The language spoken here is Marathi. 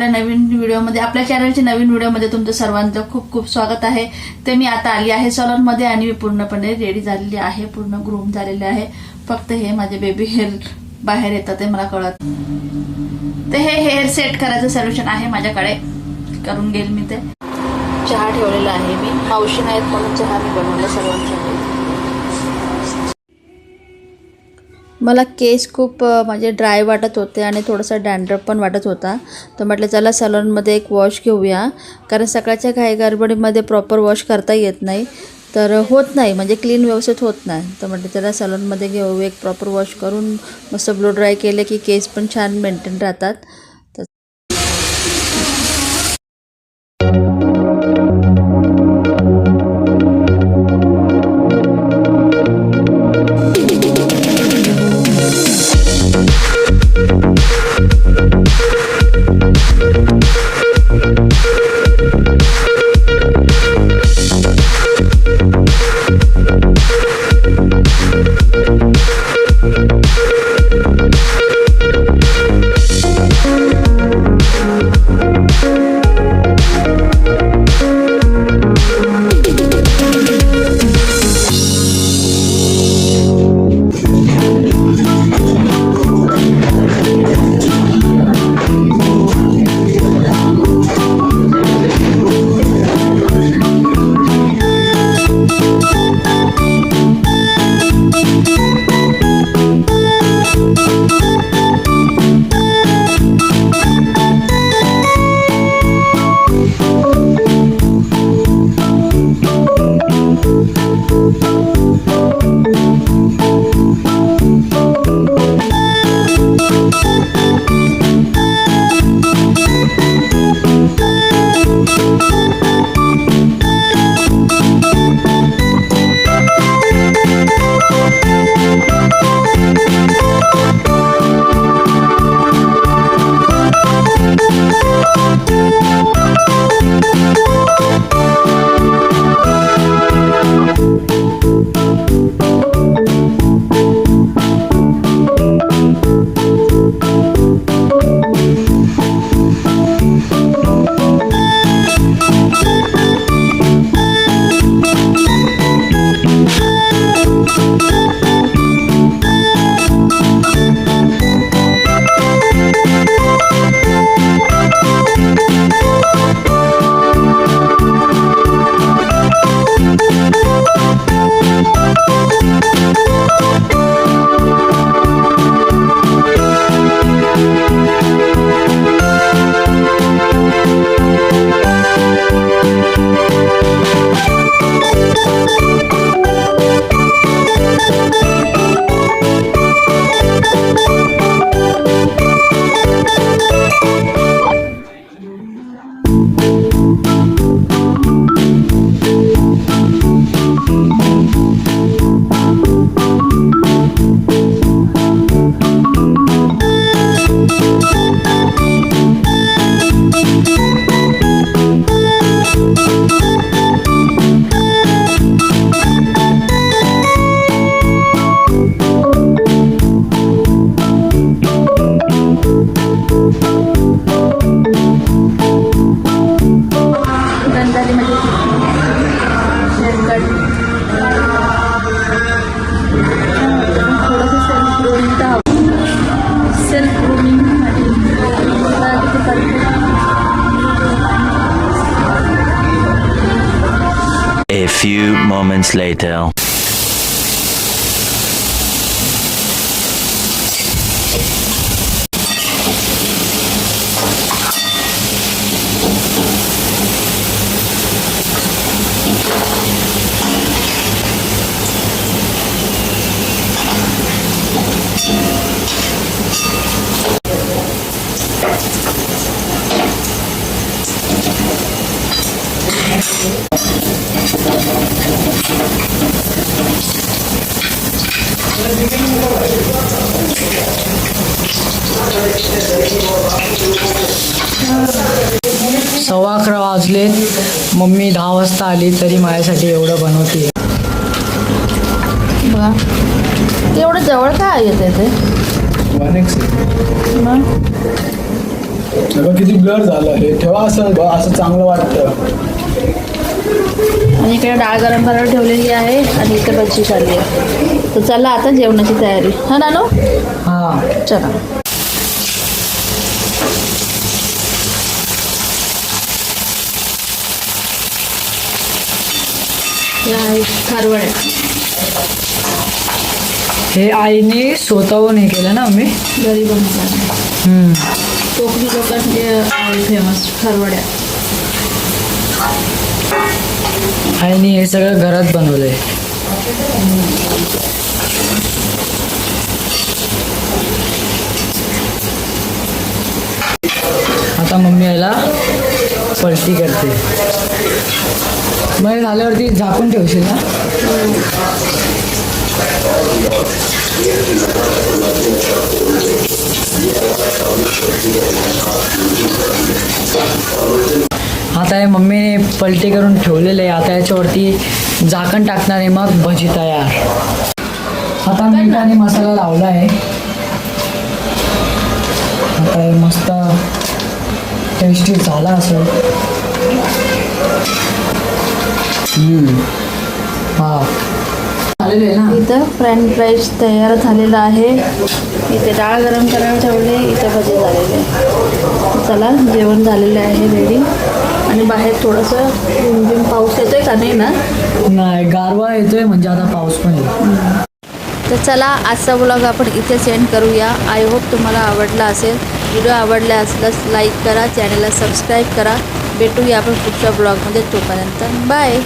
आपल्या नवीन व्हिडिओमध्ये, आपल्या चॅनलच्या नवीन व्हिडिओमध्ये तुमचं सर्वांचं खूप खूप स्वागत आहे. तर मी आता आली आहे सलूनमध्ये आणि मी पूर्णपणे रेडी झालेली आहे, पूर्ण ग्रूम झालेले आहे. फक्त हे माझे बेबी हेअर बाहेर येतात ते मला कळत. तर हे हेअर सेट करायचं सोल्युशन आहे माझ्याकडे, करून घेईल मी ते. चहा ठेवलेला आहे मी, मावशी नाहीत म्हणून चहा मी बनवला सर्वांसाठी. मला केस खूप माझे ड्राय वाटत होते आणि थोडासा डॅन्ड्रफ पण वाटत होता. तर म्हटलं चला सलूनमध्ये एक वॉश घेऊया, कारण सकाळच्या घाई गडबडीमध्ये प्रॉपर वॉश करता येत नाही, तर होत नाही, म्हणजे क्लीन व्यवस्थित होत नाही. तर म्हटलं चला सलूनमध्ये घेऊ, एक प्रॉपर वॉश करून मस्त ब्लो ड्राय केले की केस पण छान मेंटेन राहतात. A few moments later. सव्वा 11 वाजलेत. मम्मी 10 वाजता आली तरी माझ्यासाठी एवढं बनवते. बघा एवढं जवळ काय येते ते. मग बघ किती ब्लर झालं हे. ठेवा असं बघ, असं चांगलं वाटतं. आणि इकडे डाळ गरम करायला ठेवलेली आहे आणि इथे भजी चालली आहे. तर चला आता जेवणाची तयारी. हा नानू, हां चला. या आहे खारवड्या. हे आईने स्वतःहून हे केलं ना मम्मी. घरी बनवतात. हम्म. कोकणी लोकांचे फेमस खारवड्या. आईने हे सगळं घरात बनवलंय. आता मम्मी याला पलटी करते. मग हे झाल्यावरती झाकून ठेवशील ना. आता हे मम्मीने पलटी करून ठेवलेलं आहे. आता याच्यावरती झाकण टाकणार आहे, मग भजी तयार. आता मीठ आणि मसाला लावला आहे. आता हे मस्त टेस्टी झाला असेल. हा झालेलं आहे ना. इथं फ्रेंच फ्राईज तयार झालेला आहे. इथे डाळ गरम करायला ठेवले, इथे भजी झालेले आहे. चला जेवण झालेलं आहे रेडी. आणि बाहेर थोडंसं रिमझिम पाऊस येतोय का नाही ना. नाही, गारवा येतोय म्हणजे आता पाऊस पण येईल. तर चला आजचा ब्लॉग आपण इथे सेंड करूया. आय होप तुम्हाला आवडला असेल. व्हिडिओ आवडला असल्यास लाईक करा, चॅनलला सबस्क्राईब करा. भेटूया आपण पुढच्या ब्लॉगमध्ये. तोपर्यंत बाय.